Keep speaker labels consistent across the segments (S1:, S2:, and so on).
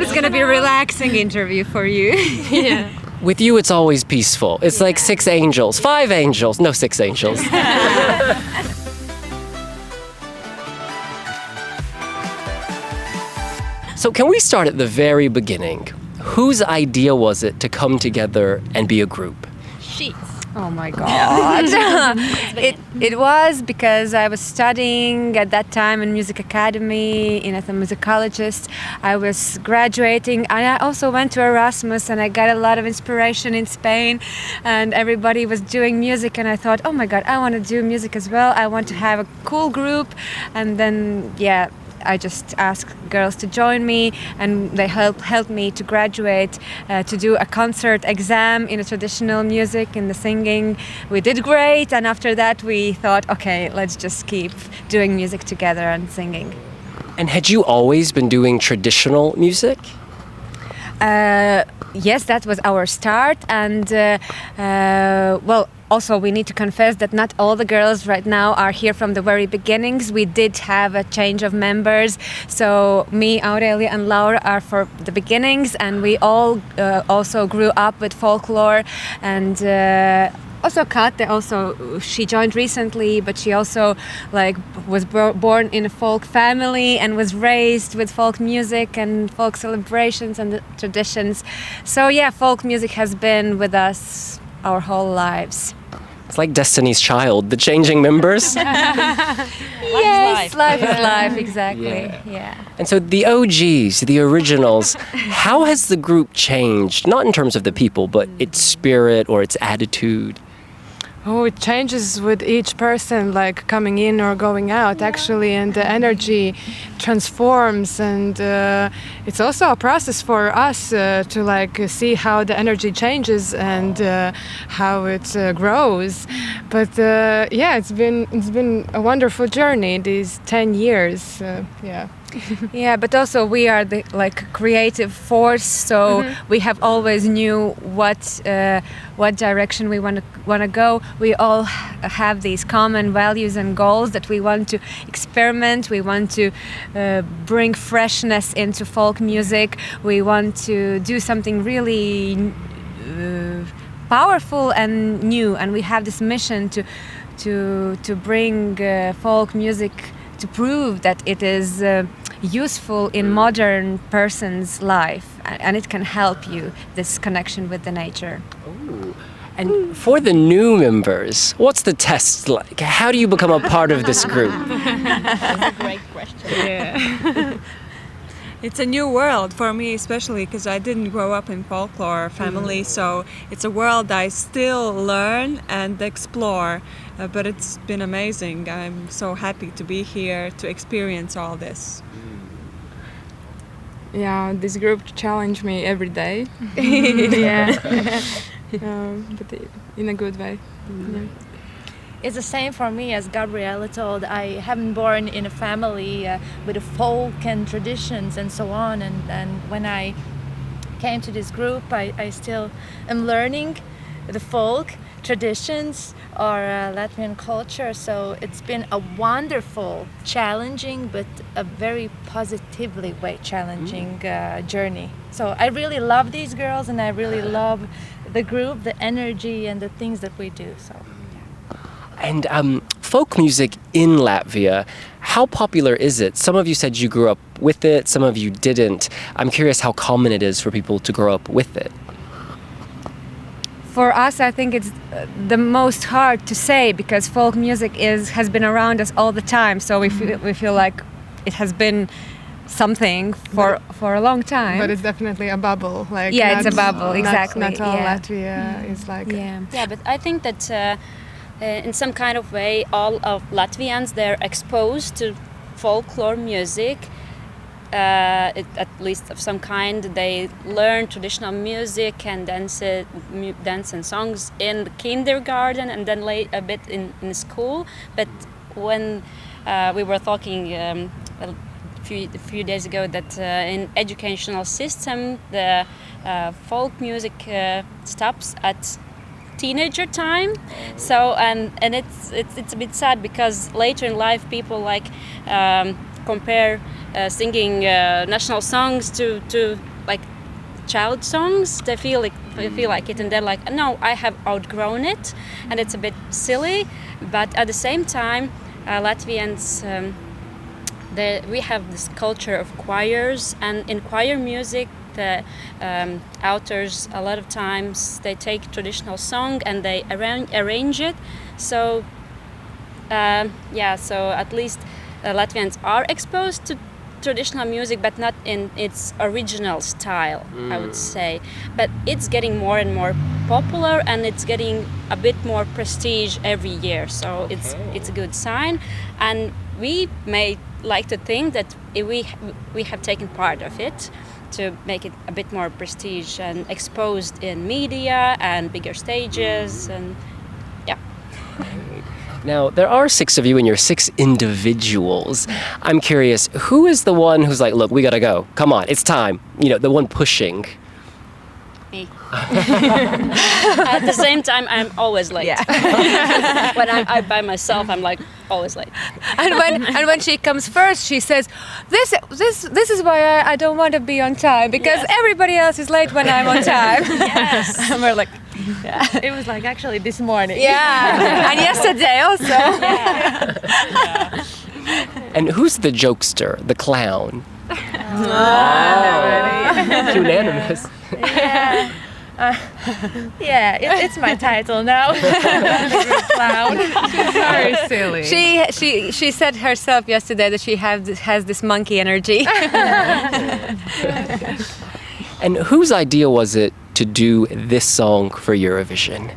S1: It's going to be a relaxing interview for you.
S2: Yeah.
S3: With you, it's always peaceful. It's like 6 angels, 5 angels, no 6 angels. So can we start at the very beginning? Whose idea was it to come together and be a group?
S2: Sheets.
S1: Oh my God. It was because I was studying at that time in music academy as a musicologist. I was graduating and I also went to Erasmus and I got a lot of inspiration in Spain and everybody was doing music and I thought, oh my God, I want to do music as well. I want to have a cool group. And then, I just asked girls to join me and they helped me to graduate, to do a concert exam in the traditional music, in the singing. We did great, and after that we thought, okay, let's just keep doing music together and singing.
S3: And had you always been doing traditional music?
S1: Yes, that was our start, and also we need to confess that not all the girls right now are here from the very beginnings. We did have a change of members, so me, Aurēlija and Laura are for the beginnings, and we all also grew up with folklore, and also Kate, she joined recently, but she also was born in a folk family and was raised with folk music and folk celebrations and the traditions. So folk music has been with us our whole lives.
S3: It's like Destiny's Child, the changing members.
S1: Yes, life is life, exactly. Yeah.
S3: And so the OGs, the originals, how has the group changed? Not in terms of the people, but its spirit or its attitude.
S2: Oh, it changes with each person, like coming in or going out, actually, and the energy transforms. And it's also a process for us to see how the energy changes and how it grows. But it's been a wonderful journey these 10 years.
S1: Yeah, but also we are the creative force, so we have always knew what direction we want to go. We all have these common values and goals that we want to experiment. We want to bring freshness into folk music. We want to do something really powerful and new, and we have this mission to bring folk music to prove that it is useful in modern person's life and it can help you, this connection with the nature.
S3: Ooh. And for the new members, what's the test like? How do you become a part of this group?
S4: That's a great question.
S5: Yeah. It's a new world for me, especially because I didn't grow up in folklore family, so it's a world I still learn and explore, but it's been amazing. I'm so happy to be here to experience all this.
S2: Yeah, this group challenged me every day. But in a good way. Yeah.
S4: It's the same for me as Gabriēla told. I haven't born in a family with a folk and traditions and so on. And when I came to this group, I still am learning the folk traditions or Latvian culture. So it's been a wonderful, challenging, but a very positively way challenging journey. So I really love these girls and I really love the group, the energy and the things that we do. So.
S3: And folk music in Latvia, how popular is it? Some of you said you grew up with it, some of you didn't. I'm curious how common it is for people to grow up with it.
S1: For us, I think it's the most hard to say because folk music has been around us all the time. So we feel like it has been something for a long time.
S2: But it's definitely a bubble.
S1: It's a bubble, exactly.
S2: Not all Latvia is like.
S6: Yeah, but I think that. In some kind of way, all of Latvians, they're exposed to folklore music, at least of some kind. They learn traditional music and dance and songs in the kindergarten and then a bit in school. But when we were talking a few days ago that in educational system, the folk music stops at teenager time, so and it's a bit sad because later in life people compare singing national songs to like child songs. They feel like it, and they're like, no, I have outgrown it, and it's a bit silly. But at the same time, Latvians, we have this culture of choirs, and in choir music, the authors a lot of times they take traditional song and they arrange it. So so at least Latvians are exposed to traditional music, but not in its original style, I would say. But it's getting more and more popular, and it's getting a bit more prestige every year. So it's a good sign, and we may like to think that we have taken part of it to make it a bit more prestige and exposed in media and bigger stages, and yeah.
S3: Now, there are 6 of you and you're 6 individuals. I'm curious, who is the one who's like, look, we gotta go. Come on, it's time. You know, the one pushing.
S6: Me. At the same time, I'm always late. Yeah. When I'm by myself, I'm like always late.
S1: And when she comes first, she says, "This is why I don't want to be on time, because everybody else is late when I'm on time."
S6: Yes.
S1: And we're like,
S4: It was like actually this morning.
S1: yeah. And yesterday also.
S3: And who's the jokester, the clown? Unanimous.
S4: It's my title now. Clown.
S2: Very silly.
S1: She said herself yesterday that she has this monkey energy.
S3: And whose idea was it to do this song for Eurovision?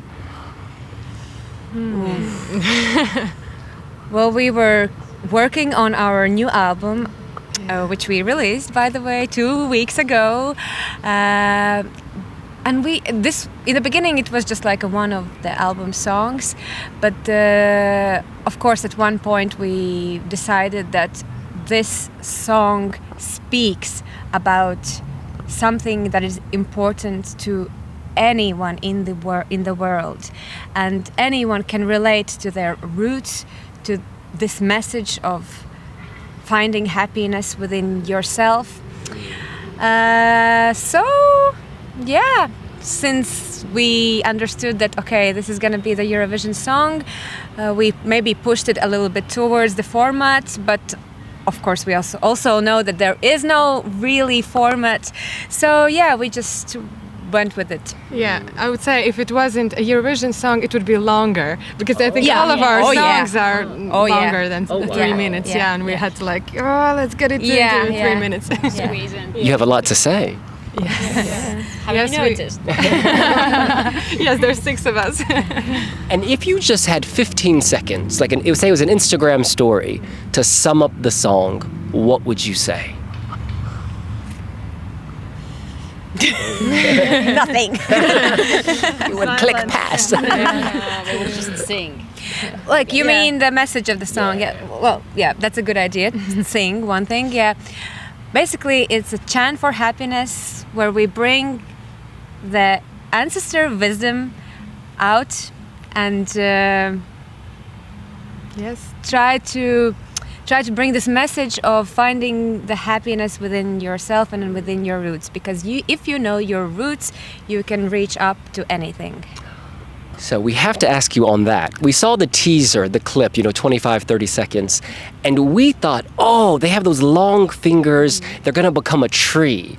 S1: Well, we were working on our new album, which we released, by the way, 2 weeks ago. And in the beginning it was just like one of the album songs, but of course at one point we decided that this song speaks about something that is important to anyone in the world, and anyone can relate to their roots, to this message of finding happiness within yourself. Since we understood that, okay, this is going to be the Eurovision song, we maybe pushed it a little bit towards the format, but of course we also know that there is no really format. So yeah, we just went with it.
S2: Yeah, I would say if it wasn't a Eurovision song, it would be longer, because I think all of our songs are longer than 3 minutes. Yeah, and we had to let's get it into 3 minutes.
S6: Squeeze in.
S3: You have a lot to say.
S2: Yes.
S6: Have you noticed?
S2: Yes, there's 6 of us.
S3: And if you just had 15 seconds, say it was an Instagram story, to sum up the song, what would you say?
S1: Nothing.
S3: You would click past.
S6: We would just sing.
S1: Like, you mean the message of the song? Yeah. Well, yeah, that's a good idea. Sing, one thing, yeah. Basically, it's a chant for happiness where we bring the ancestor wisdom out and try to bring this message of finding the happiness within yourself and within your roots. Because if you know your roots, you can reach up to anything.
S3: So we have to ask you on that. We saw the teaser, the clip, 25, 30 seconds, and we thought, they have those long fingers, they're going to become a tree.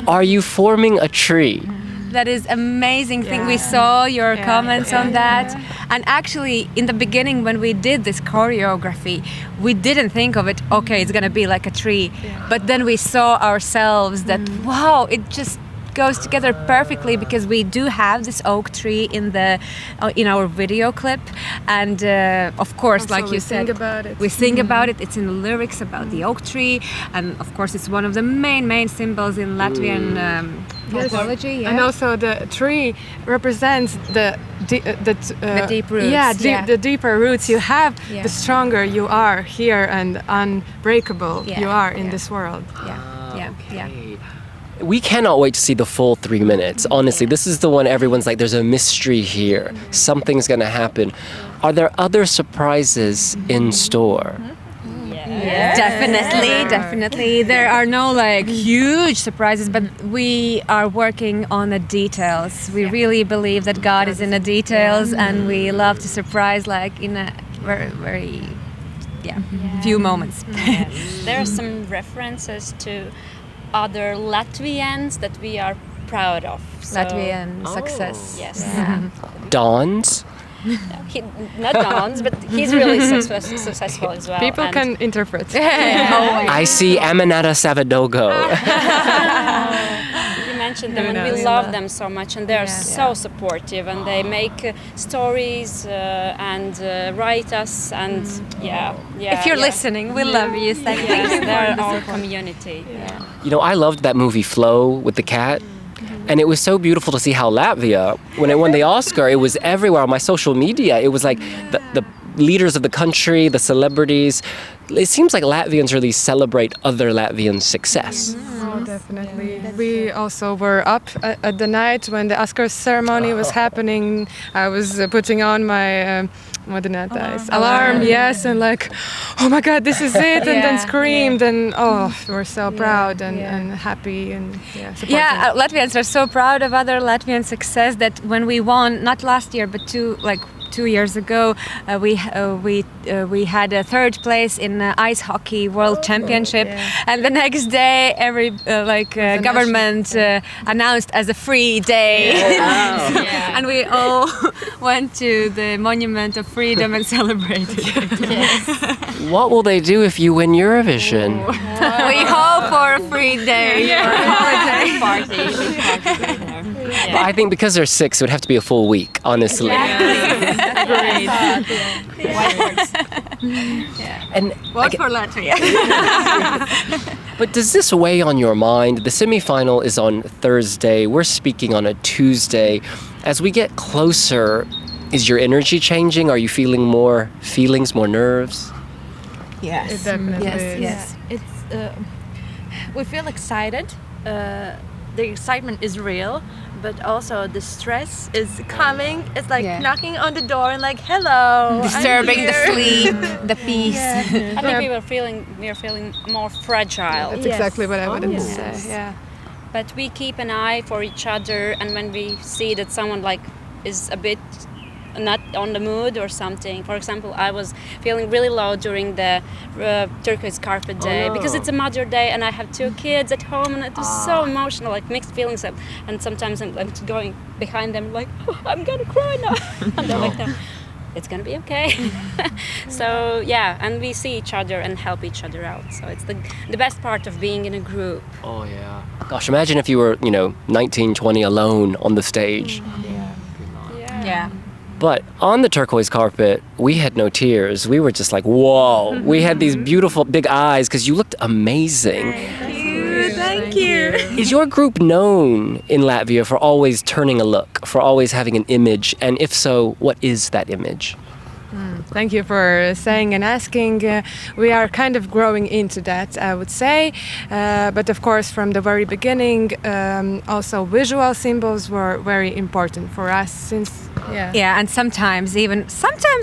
S3: Are you forming a tree?
S1: That is amazing thing. We saw your comments on that. And actually, in the beginning, when we did this choreography, we didn't think of it, okay, it's going to be like a tree. But then we saw ourselves that, wow, it just goes together perfectly, because we do have this oak tree in our video clip, and of course, also, like you said, we sing about it. It's in the lyrics about the oak tree, and of course it's one of the main symbols in Latvian mythology.
S2: And also the tree represents the
S1: deep roots.
S2: The deeper roots you have, the stronger you are here, and unbreakable you are in this world.
S3: We cannot wait to see the full 3 minutes. Honestly, this is the one everyone's like, there's a mystery here. Something's going to happen. Are there other surprises in store?
S1: Definitely. There are no like huge surprises, but we are working on the details. We really believe that God is in the details, and we love to surprise like in a very few moments.
S6: There are some references to other Latvians that we are proud of. So,
S1: Latvian success.
S6: Yes.
S3: Dons?
S6: Not Dons, but he's really successful as well.
S2: People can interpret.
S3: I see Aminata Savadogo.
S6: You mentioned them, and we love them so much, and they are so supportive, and they make stories and write us, and
S1: If you're listening, we love you. Thank you.
S6: They're our community.
S3: You know, I loved that movie Flow with the cat. And it was so beautiful to see how Latvia, when it won the Oscar, it was everywhere on my social media. It was like the leaders of the country, the celebrities. It seems like Latvians really celebrate other Latvians' succse.
S2: Oh, definitely. We also were up at the night when the Oscars ceremony was happening. I was putting on my alarm, yes, and like, oh my God, this is it, and then screamed, and we're so proud and happy and supporting.
S1: Latvians are so proud of other Latvian success that when we won, not last year, but 2 years ago, we had a third place in the ice hockey world championship, and the next day every government announced as a free day, and we all went to the Monument of Freedom and celebrated.
S3: What will they do if you win Eurovision?
S1: We hope for a free day.
S6: Party.
S3: But I think because they're 6, it would have to be a full week, honestly. And
S1: Vote for Latvia.
S3: But does this weigh on your mind? The semi-final is on Thursday. We're speaking on a Tuesday. As we get closer, is your energy changing? Are you feeling more feelings, more nerves?
S4: Yes.
S2: It definitely
S4: Yes. It's we feel excited. The excitement is real, but also the stress is coming. It's like knocking on the door and like, hello,
S1: Disturbing the sleep, the peace.
S6: I think we are feeling more fragile.
S2: That's exactly what I would say. Yeah.
S6: But we keep an eye for each other, and when we see that someone like is a bit not on the mood or something. For example, I was feeling really low during the Turquoise carpet day because it's a Mother Day and I have 2 kids at home, and it was so emotional, like mixed feelings. And sometimes I'm going behind them like, I'm gonna cry now. And they're like, no, it's gonna be okay. So and we see each other and help each other out. So it's the best part of being in a group.
S3: Oh yeah. Gosh, imagine if you were, 19, 20 alone on the stage.
S1: Yeah.
S3: But on the Turquoise carpet, we had no tears. We were just like, whoa. We had these beautiful big eyes because you looked amazing.
S1: Thank you.
S3: Is your group known in Latvia for always turning a look, for always having an image? And if so, what is that image?
S2: Thank you for saying and asking. We are kind of growing into that, I would say. But of course, from the very beginning, also visual symbols were very important for us since.
S1: And sometimes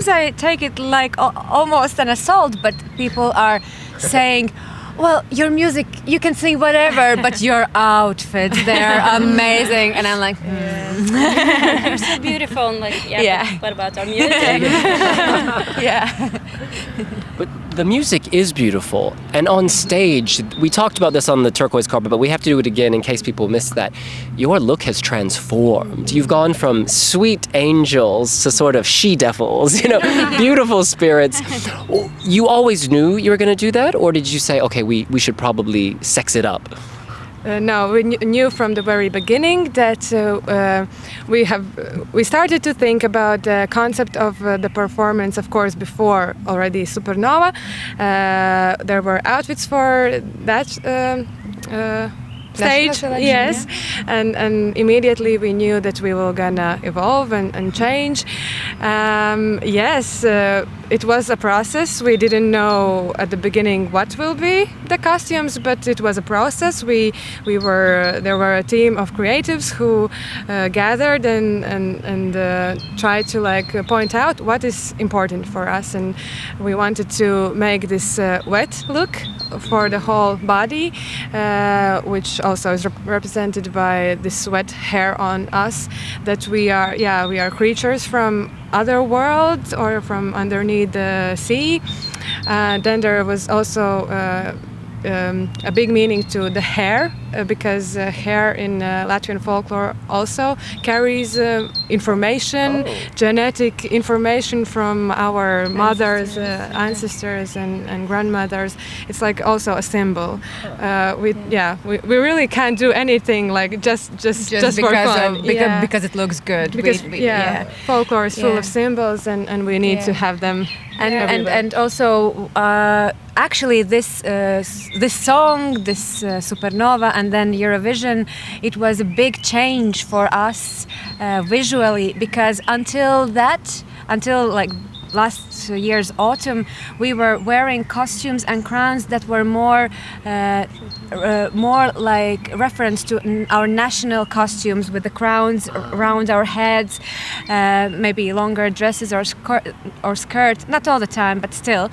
S1: I take it like almost an assault, but people are saying, well, your music, you can sing whatever, but your outfits, they're amazing. And I'm like,
S6: You're so beautiful. And like, but what about our music?
S3: But the music is beautiful. And on stage, we talked about this on the Turquoise carpet, but we have to do it again in case people missed that. Your look has transformed. You've gone from sweet angels to sort of she-devils, beautiful spirits. You always knew you were going to do that? Or did you say, okay, we should probably sex it up?
S2: No, we knew from the very beginning that we started to think about the concept of the performance, of course, before already Supernova. There were outfits for that stage, yes, and immediately we knew that we were gonna evolve and change. it was a process. We didn't know at the beginning what will be the costumes, but it was a process. There were a team of creatives who gathered and tried to point out what is important for us, and we wanted to make this wet look for the whole body, which also is represented by this wet hair on us. That we are creatures from other worlds or from underneath the sea. Then there was also a big meaning to the hair, because hair in Latvian folklore also carries information, genetic information from our mothers, ancestors and grandmothers. It's also a symbol. We really can't do anything just for fun.
S1: Because it looks good.
S2: Because folklore is full of symbols, and we need to have them.
S1: And also actually this song, this Supernova, and then Eurovision, it was a big change for us visually, because until last year's autumn, we were wearing costumes and crowns that were more like reference to our national costumes, with the crowns around our heads, maybe longer dresses or skirt, not all the time, but still.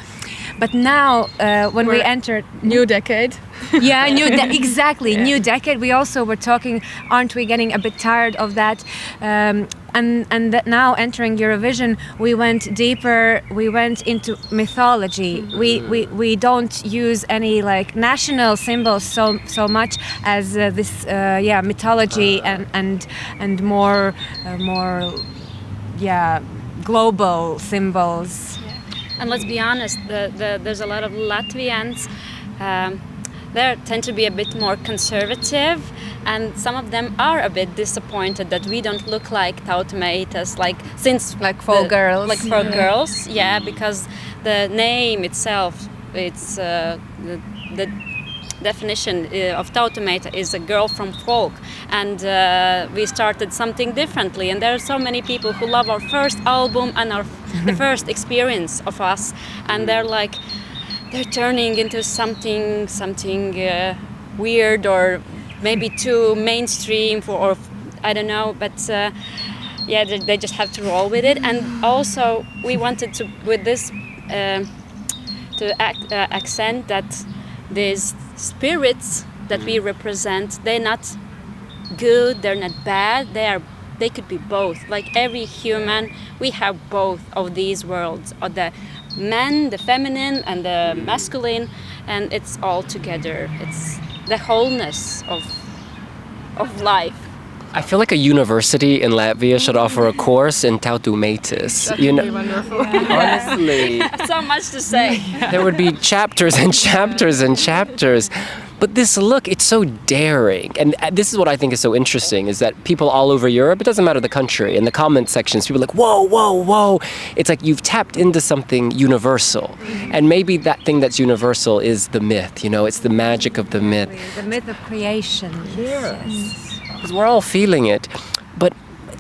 S1: But now, when we entered
S2: new decade,
S1: exactly, new decade, we also were talking, aren't we getting a bit tired of that? And that now entering Eurovision, we went deeper. We went into mythology. We don't use any national symbols so much as this mythology and more global symbols.
S6: And let's be honest, there's a lot of Latvians. They tend to be a bit more conservative, and some of them are a bit disappointed that we don't look like Tautumeitas, girls, because the name itself, it's the definition of Tautumeita is a girl from folk, and we started something differently, and there are so many people who love our first album and the first experience of us, and they're turning into something weird or maybe too mainstream or I don't know, but they just have to roll with it. And also we wanted to with this to accent that these spirits that we represent, they're not good, they're not bad, they could be both. Like every human, we have both of these worlds, of the man, the feminine, and the masculine, and it's all together. It's the wholeness of life.
S3: I feel like a university in Latvia should offer a course in Tautumeitas.
S2: That would be wonderful.
S3: Honestly.
S6: So much to say.
S3: There would be chapters and chapters and chapters. But this look, it's so daring. And this is what I think is so interesting, is that people all over Europe, it doesn't matter the country, in the comment sections, people are like, whoa, whoa, whoa. It's like you've tapped into something universal. And maybe that thing that's universal is the myth, it's the magic of the myth.
S1: The myth of creation.
S3: Yes. Because we're all feeling it. But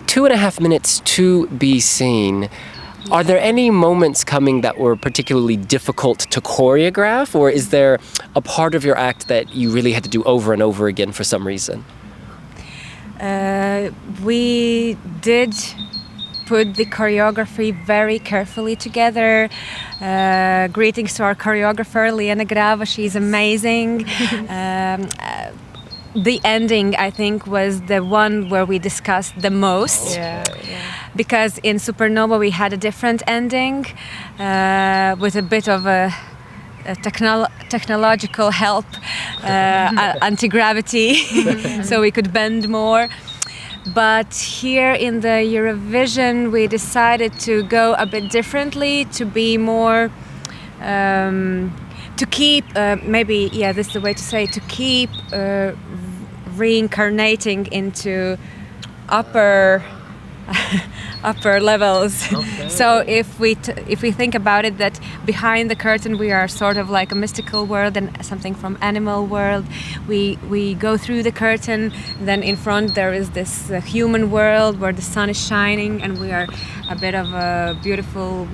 S3: 2.5 minutes to be seen. Are there any moments coming that were particularly difficult to choreograph, or is there a part of your act that you really had to do over and over again for some reason?
S1: We did put the choreography very carefully together. Greetings to our choreographer, Liena Grava, she's amazing. The ending, I think, was the one where we discussed the most. Because in Supernova we had a different ending with a bit of a technological help, anti-gravity, so we could bend more. But here in the Eurovision we decided to go a bit differently, to be more to keep this is the way to say, to keep reincarnating into upper levels. Okay. So if we think about it, that behind the curtain we are sort of like a mystical world and something from animal world, we go through the curtain, then in front there is this human world where the sun is shining, and we are a bit of a beautiful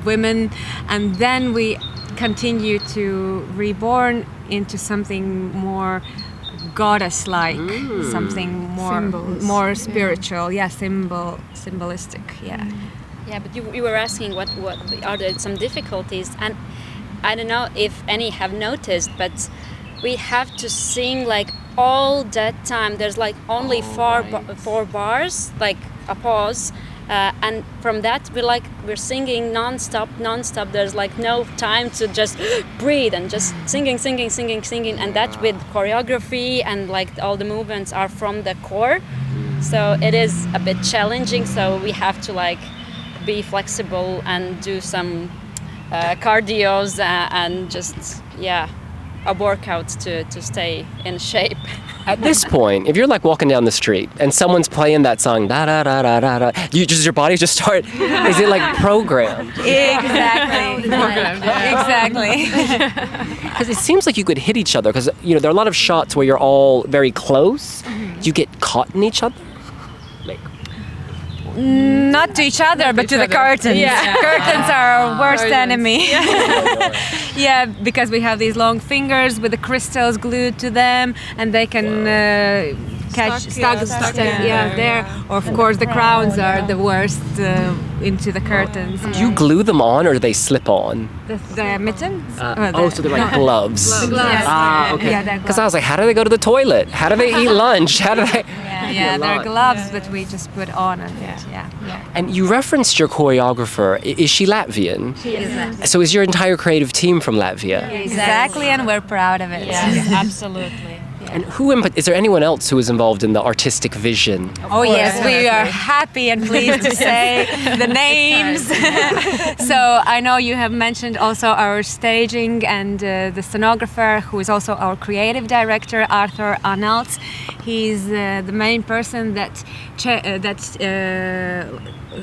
S1: women, and then we continue to reborn into something more goddess-like, something more spiritual, symbolistic, yeah.
S6: Yeah, but you were asking what are there some difficulties, and I don't know if any have noticed, but we have to sing like all that time. There's like only four bars, like a pause, and from that we're singing non-stop. There's like no time to just breathe and just singing, and that with choreography and like all the movements are from the core, so it is a bit challenging. So we have to like be flexible and do some cardios and just a workout to stay in shape.
S3: At this point, if you're like walking down the street and someone's playing that song, da da da da da da, your body just start. Is it like programmed?
S1: Exactly. Exactly.
S3: Because it seems like you could hit each other. Because there are a lot of shots where you're all very close. You get caught in each other. Like.
S1: Not to each other, but to the curtains. Yeah. Curtains are our worst enemy. Yeah, because we have these long fingers with the crystals glued to them, and they can stuck there. Or of course, the crowns are the worst into the curtains.
S3: Do you glue them on, or do they slip on?
S1: The mittens?
S3: So they're like gloves.
S1: The gloves.
S3: Okay. Because I was like, how do they go to the toilet? How do they eat lunch? How do they?
S1: Yeah, they're gloves, but we just put on and
S3: And you referenced your choreographer. Is she Latvian?
S1: She is Latvian.
S3: So is your entire creative team from Latvia?
S1: Exactly, and we're proud of it.
S6: Yes, absolutely.
S3: And is there anyone else who is involved in the artistic vision?
S1: Oh yes, we are happy and pleased to say the names. So I know you have mentioned also our staging and the scenographer, who is also our creative director, Arthur Arnalds. He's the main person that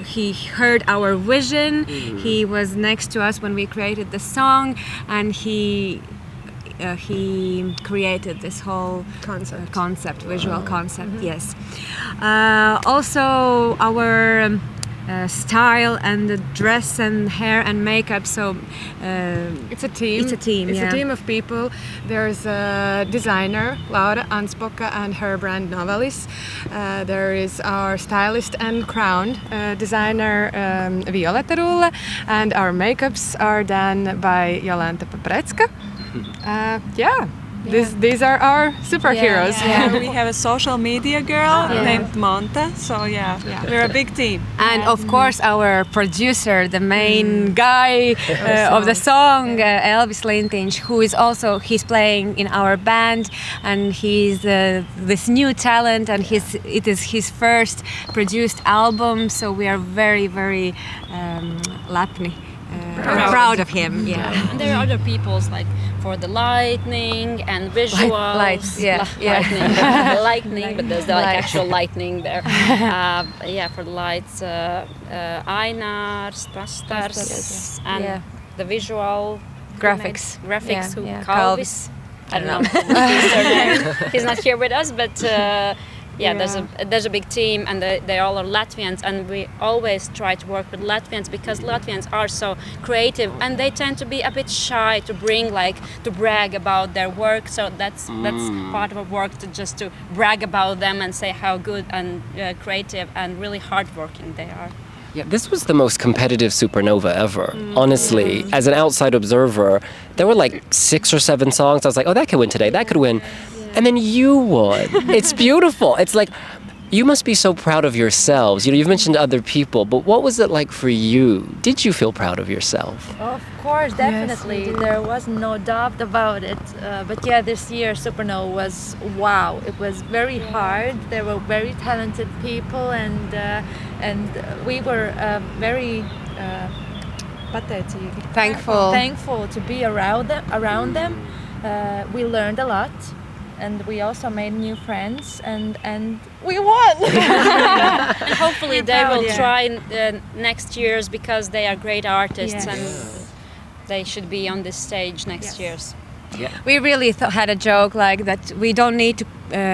S1: he heard our vision. He was next to us when we created the song, and he created this whole concept, visual concept. Yes. Also our style and the dress and hair and makeup. So
S2: it's a team.
S1: It's a team.
S2: It's a team of people. There's a designer, Laura Anspoka, and her brand Novelis. There is our stylist and crown designer Violeta Rulle, and our makeups are done by Jolanta Paprecka. These are our superheroes.
S5: We have a social media girl named Monta, so we're a big team.
S1: And of course our producer, the main guy of the song, Elvis Lintiņš, who is also, he's playing in our band, and he's this new talent, and it is his first produced album, so we are very, very latni. Proud of him,
S6: And there are other people's like for the lightning and visuals.
S1: Lights,
S6: lightning, but there's like actual lightning there. For the lights, Ainars, Pastars, and the visual
S1: graphics,
S6: who Kalvis. I don't know. He's not here with us, but. There's a big team, and they all are Latvians, and we always try to work with Latvians because Latvians are so creative, and they tend to be a bit shy to brag about their work. So that's part of our work, to brag about them and say how good and creative and really hardworking they are.
S3: Yeah, this was the most competitive supernova ever. Honestly, as an outside observer, there were like 6 or 7 songs. I was like, oh, that could win today. That could win. And then you won. It's beautiful. It's like, you must be so proud of yourselves. You've mentioned other people, but what was it like for you? Did you feel proud of yourself?
S4: Of course, definitely. Yes, there was no doubt about it. But this year Supernova was wow. It was very hard. There were very talented people, and we were very thankful to be around them. We learned a lot. And we also made new friends, and we won.
S6: And hopefully they will try next year's, because they are great artists and they should be on this stage next year's.
S1: We really had a joke like that we don't need to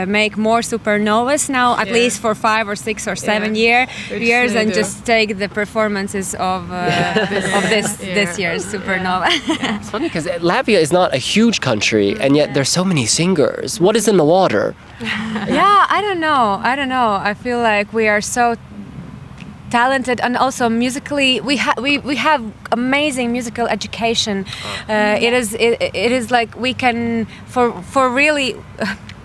S1: make more supernovas now, at least for 5 or 6 or 7 years, and just take the performances of this year's supernova.
S3: It's funny because Latvia is not a huge country, and yet there's so many singers. What is in the water?
S1: I don't know. I feel like we are so talented, and also musically we have amazing musical education. It is like we can for really.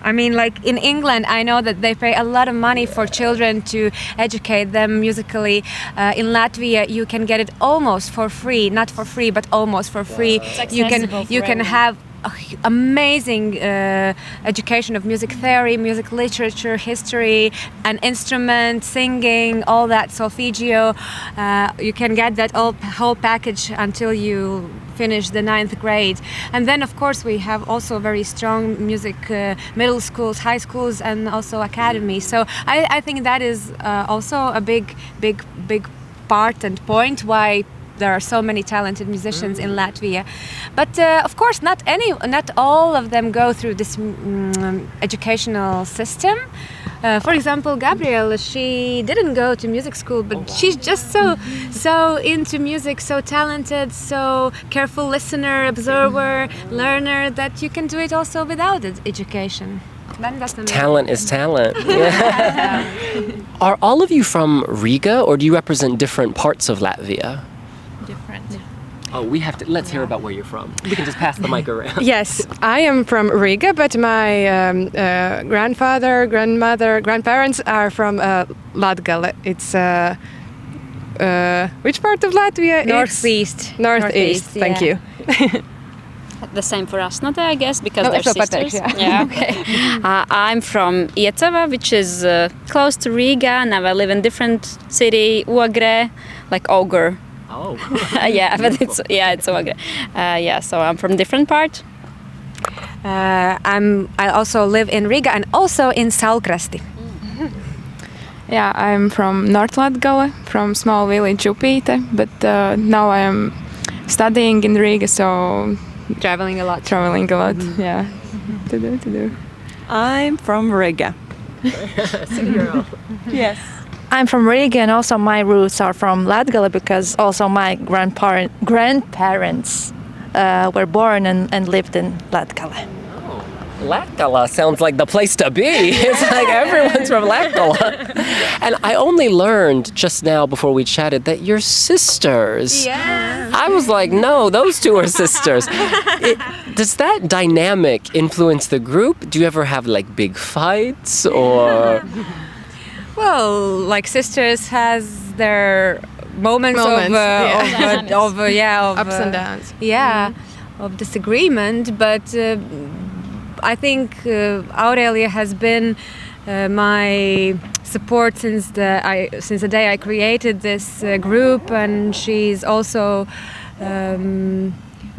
S1: I mean, like in England, I know that they pay a lot of money for children to educate them musically. In Latvia, you can get it almost for free, not for free, but almost for free. You can have amazing education of music theory, music literature, history, an instrument, singing, all that, solfeggio. You can get that whole package until you finish the 9th grade. And then of course we have also very strong music middle schools, high schools, and also academy. So I think that is also a big part and point why there are so many talented musicians in Latvia. But of course not all of them go through this educational system. For example, Gabriēla, she didn't go to music school, but she's just so into music, so talented, so careful listener, observer, learner, that you can do it also without education.
S3: Talent is talent. Are all of you from Riga, or do you represent different parts of Latvia?
S4: Different.
S3: Oh, let's hear about where you're from. We can just pass the mic around.
S2: Yes, I am from Riga, but my grandfather, grandmother, grandparents are from Latgale. It's which part of Latvia?
S1: Northeast.
S2: Northeast. Thank you.
S6: The same for Asnate, I guess, because they're sisters.
S1: Okay.
S6: I'm from Iecava, which is close to Riga. Now I live in different city, Ogre, like ogre.
S3: Oh.
S6: But it's Ogre. So I'm from different part.
S1: I also live in Riga and also in Salkrasti.
S7: Yeah, I'm from North Latgale, from small village Upīte, but now I am studying in Riga, so
S1: Traveling a lot.
S7: Yeah, to do.
S5: I'm from Riga.
S3: City girl.
S5: Yes.
S4: I'm from Riga, and also my roots are from Latgale because also my grandparents were born and lived in Latgale.
S3: Latgale sounds like the place to be. It's like everyone's from Latgale. And I only learned just now before we chatted that you're sisters.
S1: Yeah.
S3: I was like, no, those two are sisters. Does that dynamic influence the group? Do you ever have like big fights or?
S1: Well, like sisters has their moments of
S2: Ups and downs.
S1: Of disagreement, but I think Aurēlija has been my support since the day I created this group, and she's also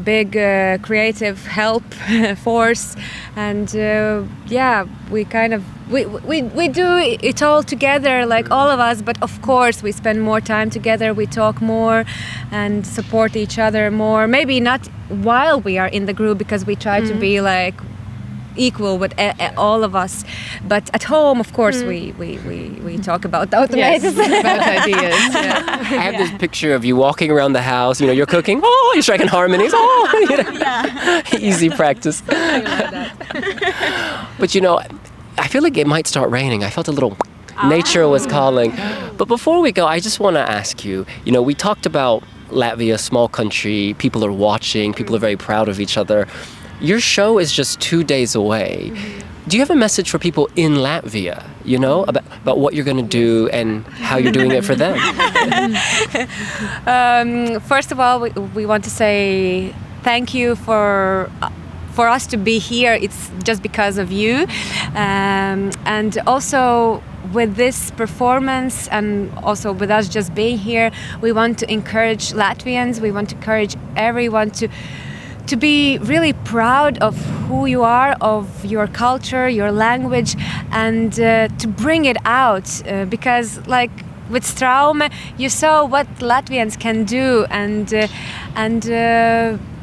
S1: big creative help force, and we do it all together, like all of us, but of course we spend more time together, we talk more and support each other more, maybe not while we are in the group because we try to be like equal with all of us, but at home of course we talk about Tautumeitas.
S2: About ideas.
S3: I have this picture of you walking around the house, you're cooking, you're striking harmonies, easy practice. But I feel like it might start raining. I felt a little nature was calling. But before we go, I just want to ask you, we talked about Latvia, small country, people are watching, people are very proud of each other. Your show is just 2 days away. Do you have a message for people in Latvia, about what you're going to do and how you're doing it for them?
S1: First of all, we want to say thank you for us to be here. It's just because of you. And also with this performance and also with us just being here, we want to encourage Latvians, we want to encourage everyone to be really proud of who you are, of your culture, your language, and to bring it out because like with Straume you saw what Latvians can do, and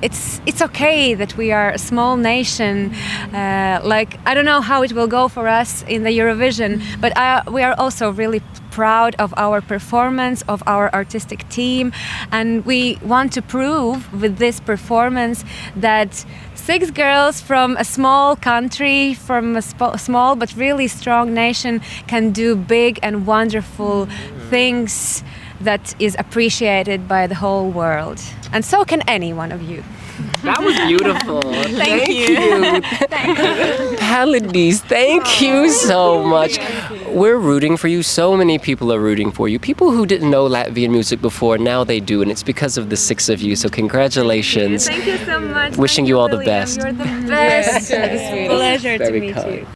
S1: it's okay that we are a small nation. Like, I don't know how it will go for us in the Eurovision, but we are also really proud of our performance, of our artistic team, and we want to prove with this performance that 6 girls from a small country, from a small but really strong nation, can do big and wonderful things that is appreciated by the whole world. And so can any one of you.
S3: That was beautiful.
S1: Thank you.
S3: Paladis, thank you so much. We're rooting for you. So many people are rooting for you. People who didn't know Latvian music before, now they do, and it's because of the 6 of you. So congratulations.
S1: Thank you so much.
S3: Wishing you all the best.
S1: You're the best. Pleasure to meet you.